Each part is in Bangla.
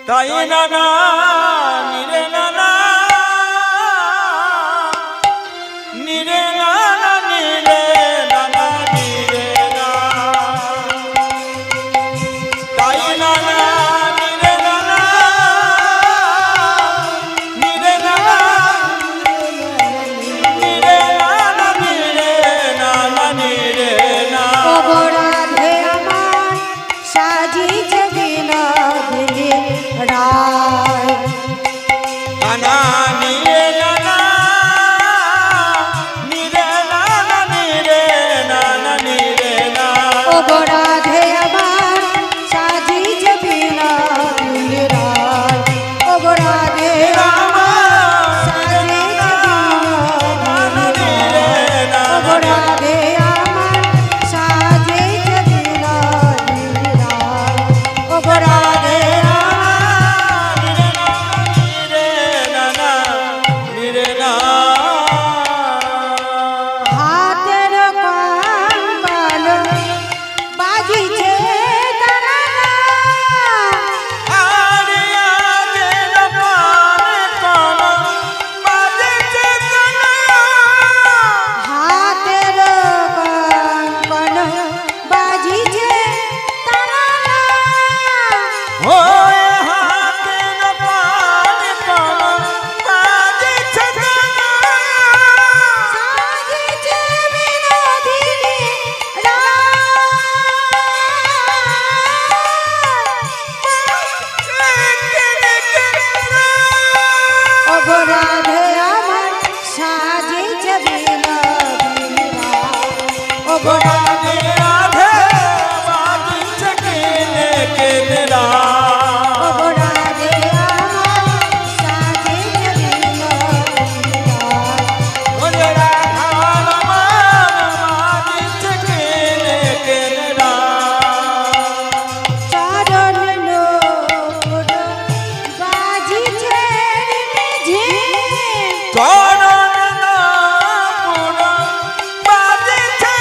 তাই নানা নিরে নানা নিরে নানা নিরে নানা নিরে না তাই নানা নিরে নানা নিরে নানা নিরে নানা নিরে নানা নিরে না রাধে আমার সাজিছে বিনোদিনী রায় নানা নিরে নানা নিরে নানা নিরে নানা নিরে না রাধে আমার সাজিছে বিনোদিনী রায় রাধে আমার সাজিছে বিনোদিনী রায় রাধে আমার সাজিছে বিনোদিনী রায় রাধে হাতের কঙ্কন বাজিছে তারা হাতের কঙ্কন বাজিছে তারা সাজিছে বিনোদিনী রায় রাধে আমার সাজিছে বিনোদিনী রায় রাধে আমার সাজিছে বিনোদিনী রায় চরণ লোক বাজিছে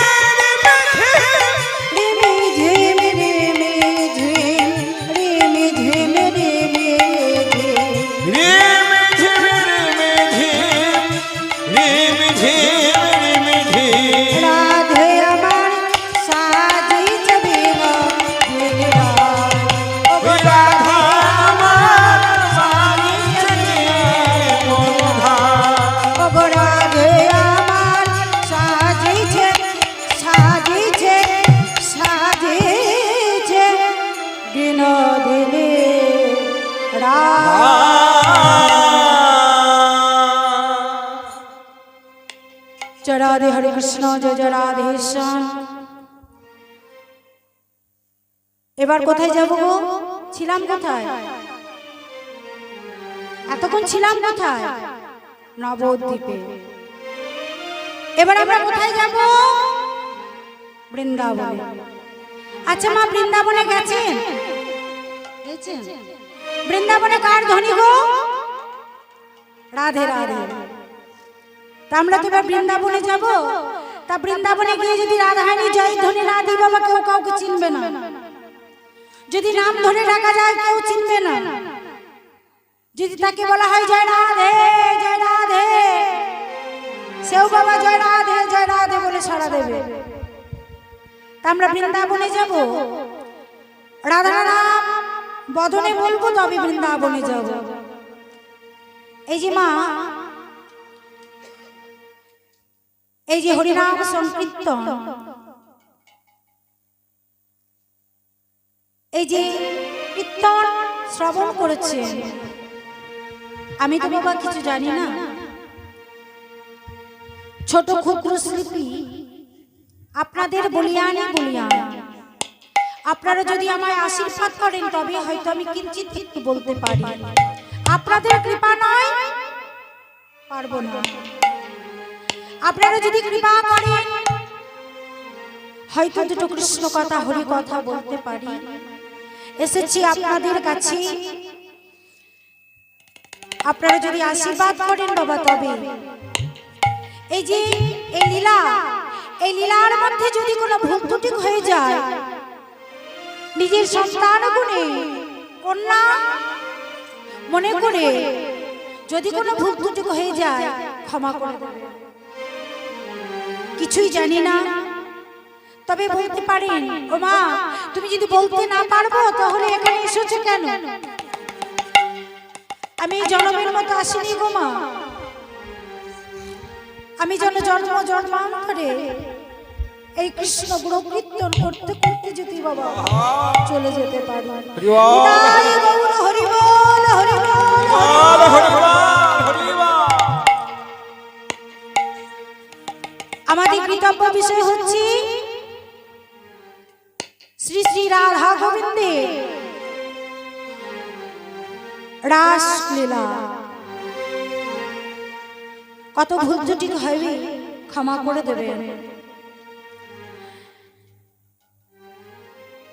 রিমি ঝিম রিমি ঝিম রিমি ঝিম রিমি ঝিম রাধে আমার সাজিছে বিনোদিনী রায় রাধে আমার সাজিছে সাজিছে সাজিছে বিনোদিনী রায় জয় রাধে হরে কৃষ্ণ জয় জয় রাধে শ্যাম। এবার কোথায় যাব গো? ছিলাম কোথায়? এতক্ষণ ছিলাম কোথায়? নবদ্বীপে। এবার আমরা কোথায় যাব? বৃন্দাবনে। আচ্ছা মা, বৃন্দাবনে গেছেন? বৃন্দাবনে কার ধ্বনি গো? রাধে রাধে। তা আমরা তো এবার বৃন্দাবনে যাব। তা বৃন্দাবনে গিয়ে যদি রাধারানী জয় ধ্বনি না দিই বাবা, কেউ কাউকে চিনবে না। যদি নাম ধরে ডাকা যায় কেউ চিনবে না। যদি তাকে বলা হয় জয় রাধে জয় রাধে, সেও বাবা জয় রাধে বলে সাড়া দেবে। তা আমরা বৃন্দাবনে যাব, রাধা নাম বদনে বলবো, তবে বৃন্দাবনে যাব। এই যে মা, এই যে হরিনাম সংকীর্তন, এই যে কীর্তন শ্রবণ করেছেন, আমি তো বাবা কিছু জানি না। ছোট ক্ষুদ্র শিল্পী আপনাদের বলিয়ান। আপনারা যদি আমায় আশীর্বাদ করেন তবে হয়তো আমি কিঞ্চিৎ একটু বলতে পারি। আপনাদের কৃপা নয় পারবো না। আপনারা যদি কৃপা করেন হয়তো দুটো কৃষ্ণ কথা হরি কথা বলতে পারি। এসেছি আপনাদের কাছে, আপনারা যদি আশীর্বাদ করেন বাবা তবে। এই যে এই লীলা, এই লীলার মধ্যে যদি কোনো ভুল ত্রুটি হয়ে যায়, নিজের সন্তান গুণে কন্যা মনে করে যদি কোনো ভুল ত্রুটি হয়ে যায় ক্ষমা করে দেবে। কিছুই জানি না, তবে বলতে পারেন ও মা, তুমি যদি বলতে না পারবো তাহলে এখানে এসেছো কেন? আমি এই জন্মের মতো আসিনি গো মা, আমি যেন জন্ম জন্মান্তরে এই কৃষ্ণ গুণ কীর্তন করতে করতে যদি বাবা চলে যেতে পারি। হরি বল হরি বল হরি বল। আমাদের কৃতজ্ঞ বিষয় হচ্ছে শ্রী শ্রী রাধা গোবিন্দের রাসলীলা। কত ভুল ত্রুটি হবে ক্ষমা করে দেবেন।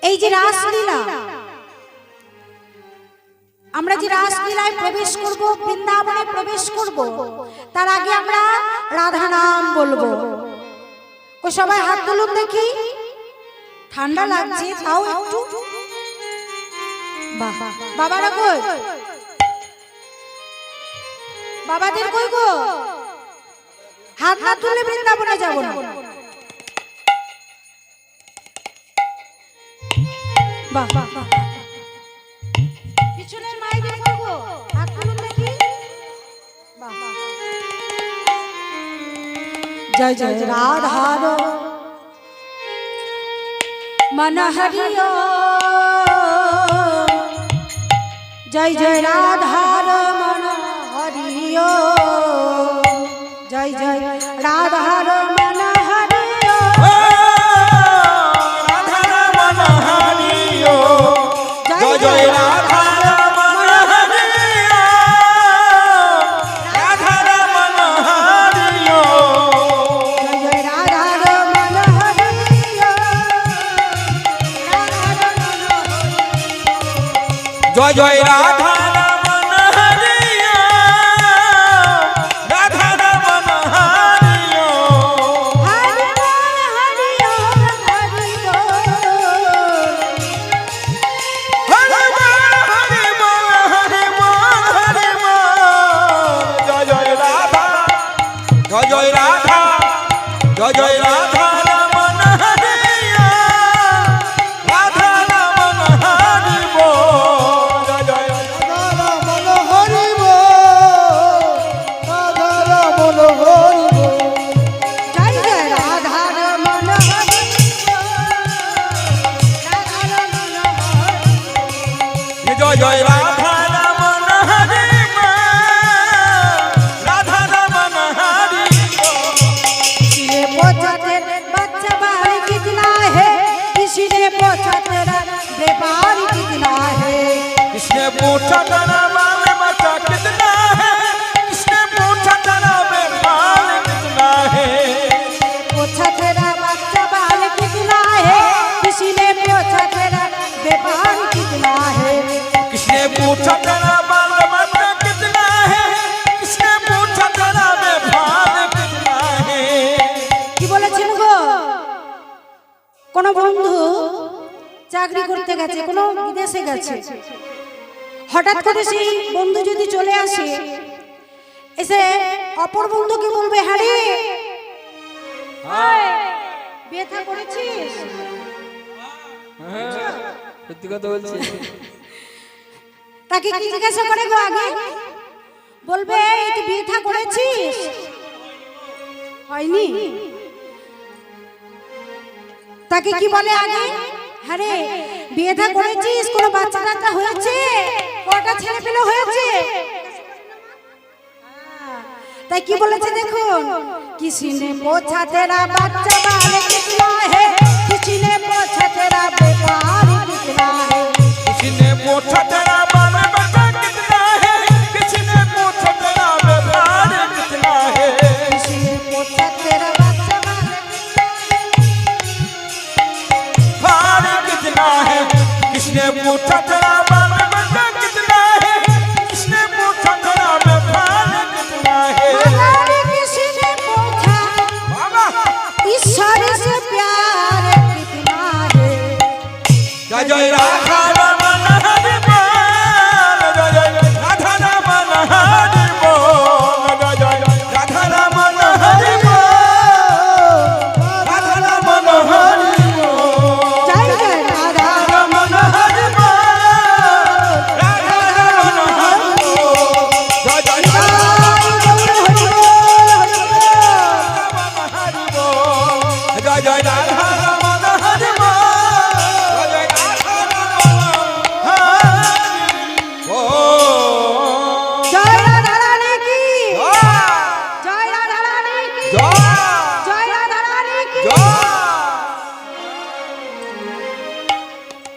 এই যে রাসলীলা, আমরা যে রাসলীলায় প্রবেশ করব, বৃন্দাবনে প্রবেশ করব, তার আগে আমরা রাধা নাম বলবো। ও সবাই হাত তুলুন দেখি। ঠান্ডা লাগছে তাও একটু। বাবারা কই? বাবাদের কই গো? হাত না তুললে বৃন্দাবনে যাব না। বাহ বাহ বাহ। পিছনের মাইদের কই গো? হাত তুলুন দেখি। বাহ বাহ। জয় জয় রাধার मन हरियो, जय जय राधार मन हरियो, जय जय राधार मन हरियो, राधार मन हरियो, जय जय राधार मन हरियो, राधार मन हरियो, जय जय राधार मन हरियो, जय जय राधा रमन हरियो, राधा रमन हरियो, हरि बोल हरियो हरि बोल, हरि बोल हरि बोल हरि बोल, जय जय राधा, जय जय राधा, जय जय राधा रमन हरियो, राधा रमन हरि बोल, जय जय जय जय राधार मन हरियो, राधार मन हरियो, जय जय राधा रमन हरि राधा रमन हरि किसी ने पूछा तेरा बच्चा बाल कितना है, किसी ने पूछा तेरा व्यापार कितना है, किसने पूछा तेरा बाल बच्चा कितना है, किसने पूछा तेरा व्यापार कितना है, पूछा तेरा बच्चा बाल कितना है, किसी ने पूछा तेरा व्यापार कितना है, किसने पूछा तेरा बाल बच्चा कितना है, किसने पूछा तेरा व्यापार कितना है। কি বলেছেন গো? কোন বন্ধু চাকরি করতে গেছে, কোন বিদেশে গেছে, হঠাৎ করে সেই বন্ধু যদি চলে আসে, এসে অপর বন্ধুকে বলবে, হ্যাঁ রে বিয়ে থা করেছিস? সত্যি কথা বলছি। তাকে কি জিজ্ঞাসা করে গো আগে? বলবে এই তুই বিয়ে থা করেছিস? হয়নি? তাকে কি বলে আগে? হ্যাঁ রে বিয়ে থা করেছিস, কোনো বাচ্চা কাচ্চা হয়েছে, কটা ছেলে পেলে হয়েছে? তাই কি বলেছে দেখুন, किसी ने पूछा तेरा बच्चा बाल कितना है, किसी ने पूछा तेरा व्यापार कितना है, किसी ने पूछा तेरा बाल बच्चा कितना है, किसी ने पूछा तेरा व्यापार कितना है, किसी ने पूछा तेरा बच्चा बाल भार कितना है, किसने पूछा तेरा बाल बच्चा कितना है, किसने पूछा तेरा व्यापार कितना है। अगर किसी ने पूछा बाबा ईश्वर से प्यार कितना है, जय जय राधा रमन हरि बोल, जय जय राधा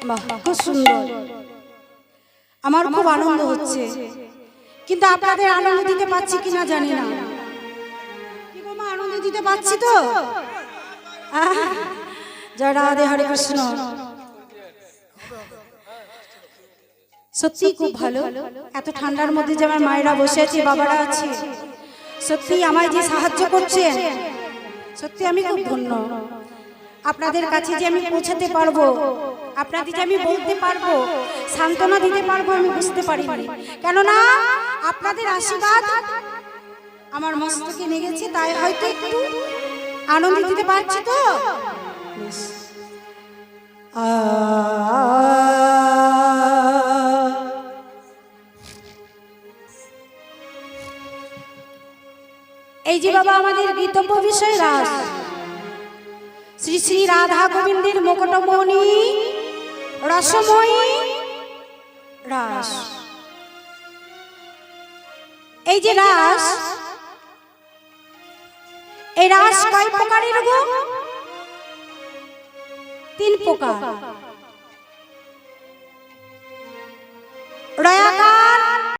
বাহ, খুব সুন্দর। আমার খুব আনন্দ হচ্ছে, কিন্তু আপনাদের আনন্দ দিতে পারছি কিনা জানি না। কি গো মা, আনন্দ দিতে পারছি তো? জয় রাধে, হরে কৃষ্ণ। সত্যি খুব ভালো, এত ঠান্ডার মধ্যে যে আমার মায়েরা বসে আছে, বাবারা আছে, সত্যি আমায় যে সাহায্য করছেন, সত্যি আমি খুব ধন্য। আপনাদের কাছে যে আমি পৌঁছাতে পারবো, আপনাদের যে আমি বলতে পারবো, সান্ত্বনা দিতে পারবো, আমি বুঝতে পারিনি। কেননা আপনাদের আশীর্বাদ আমার মস্তকে লেগেছে, তাই হয়তো একটু আনন্দ দিতে পারছি তো। এই যে বাবা আমাদের গীতব্য বিষয় রাস, শ্রী শ্রী রাধা গোবিন্দের মুকুটমণি রসময়ী রাস। এই যে রাস, এই রাস কয় প্রকারের গো? 3 প্রকার।